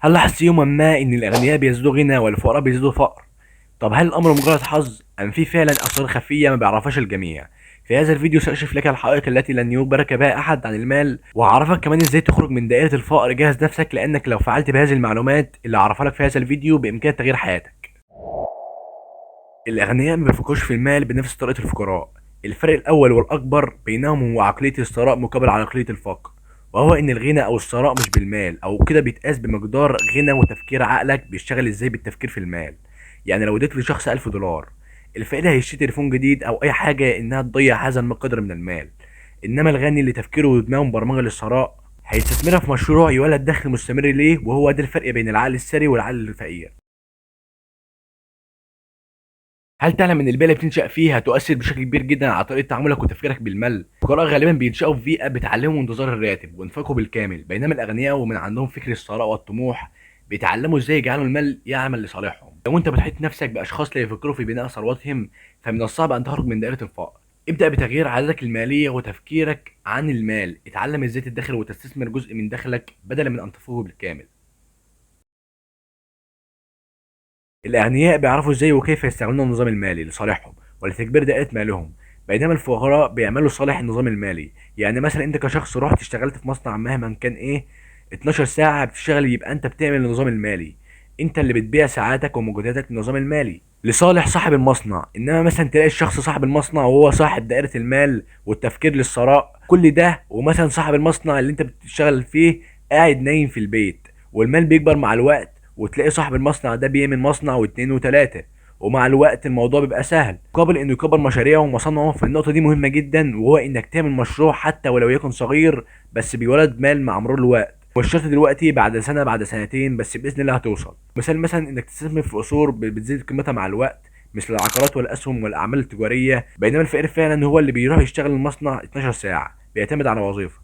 هل لاحظت يوما ما ان الاغنياء بيزيدوا غنى والفقراء بيزيدوا فقر؟ طب هل الامر مجرد حظ ام في فعلا اسرار خفيه ما بيعرفهاش الجميع؟ في هذا الفيديو سأكشف لك الحقائق التي لن يخبرك بها احد عن المال، وهعرفك كمان ازاي تخرج من دائره الفقر. جهز نفسك، لانك لو فعلت بهذه المعلومات اللي هعرفها لك في هذا الفيديو بامكانك تغيير حياتك. الاغنياء ما بيفكروش في المال بنفس طريقه الفقراء. الفرق الاول والاكبر بينهم هو عقليه الثراء مقابل عقليه الفقر، وهو ان الغنى او الثراء مش بالمال، او كده بيتقاس بمقدار غنى وتفكير عقلك بيشتغل ازاي بالتفكير في المال. يعني لو اديت لشخص 1000 دولار، الفقير هيشتري تليفون جديد او اي حاجه انها تضيع هذا المقدار من المال. انما الغني اللي تفكيره ودماغه مبرمجه للثراء هيستثمرها في مشروع يولد دخل مستمر ليه، وهو ده الفرق بين العقل الثري والعقل الفقير. هل تعلم ان البيئه اللي بتنشأ فيها تؤثر بشكل كبير جدا على طريقه تعاملك وتفكيرك بالمال؟ الفقراء غالبا بينشأوا في بيئه بتعلمهم انتظار الراتب وانفاقه بالكامل، بينما الاغنياء ومن عندهم فكر الثراء والطموح بيتعلموا ازاي يجعلوا المال يعمل لصالحهم. لو انت بتحيط نفسك باشخاص لا يفكروا في بناء ثروتهم، فمن الصعب ان تخرج من دائره الفقر. ابدأ بتغيير عاداتك الماليه وتفكيرك عن المال. اتعلم ازاي تدخر وتستثمر جزء من دخلك بدلا من ان تنفقه بالكامل. الأغنياء بيعرفوا إزاي وكيف يستغلوا النظام المالي لصالحهم ولتكبير دائرة مالهم، بينما الفقراء بيعملوا صالح النظام المالي. يعني مثلا أنت كشخص رحت اشتغلت في مصنع مهما كان إيه 12 ساعة بتشتغل، يبقى أنت بتعمل النظام المالي. أنت اللي بتبيع ساعاتك ومجهوداتك للنظام المالي لصالح صاحب المصنع. إنما مثلا تلاقي الشخص صاحب المصنع وهو صاحب دائرة المال والتفكير للثراء كل ده، ومثلا صاحب المصنع اللي أنت بتشتغل فيه قاعد نايم في البيت، والمال بيكبر مع الوقت، وتلاقي صاحب المصنع ده بيعمل مصنع واتنين وتلاتة، ومع الوقت الموضوع بيبقى سهل قابل انه يكبر مشاريعه ومصانعه. في النقطة دي مهمة جدا، وهو انك تعمل مشروع حتى ولو يكن صغير بس بيولد مال مع مرور الوقت. مش شرط دلوقتي، بعد سنة بعد سنتين، بس بإذن الله هتوصل. مثلا انك تستثمر في اصول بتزيد قيمتها مع الوقت، مثل العقارات والاسهم والاعمال التجارية. بينما الفقير فعلا هو اللي بيروح يشتغل المصنع 12 ساعة بيعتمد على وظيفة.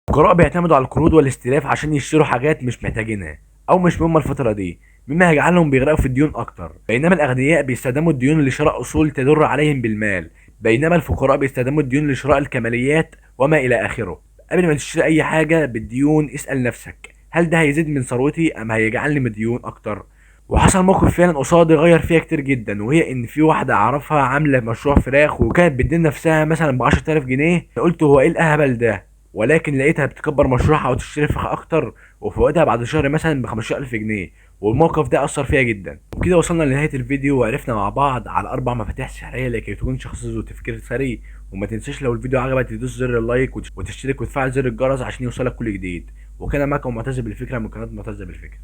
الفقراء بيعتمدوا على القروض والاستلاف عشان يشتروا حاجات مش محتاجينها او مش مهمه الفتره دي، مما هيجعلهم بيغرقوا في الديون اكتر. بينما الاغنياء بيستخدموا الديون لشراء اصول تدر عليهم بالمال، بينما الفقراء بيستخدموا الديون لشراء الكماليات وما الى اخره. قبل ما تشتري اي حاجه بالديون اسال نفسك، هل ده هيزيد من ثروتي ام هيجعلني مديون اكتر؟ وحصل موقف فعلا قصادي غير فيها كتير جدا، وهي ان في واحده اعرفها عامله مشروع فراخ وكانت بتدين نفسها مثلا ب 10000 جنيه. قلت هو ايه الاهبل ده؟ ولكن لقيتها بتكبر مشروعها وتشتري فراخ اكتر، وفوقتها بعد شهر مثلا ب 15000 جنيه. والموقف ده اثر فيا جدا. وبكده وصلنا لنهايه الفيديو، وعرفنا مع بعض على 4 مفاتيح سحريه لكي تكون شخص ذو تفكير ثري. وما تنساش لو الفيديو عجبك تدوس زر اللايك وتشترك وتفعل زر الجرس عشان يوصلك كل جديد. وكان معكم معتز بالفكره من قناه معتز بالفكره.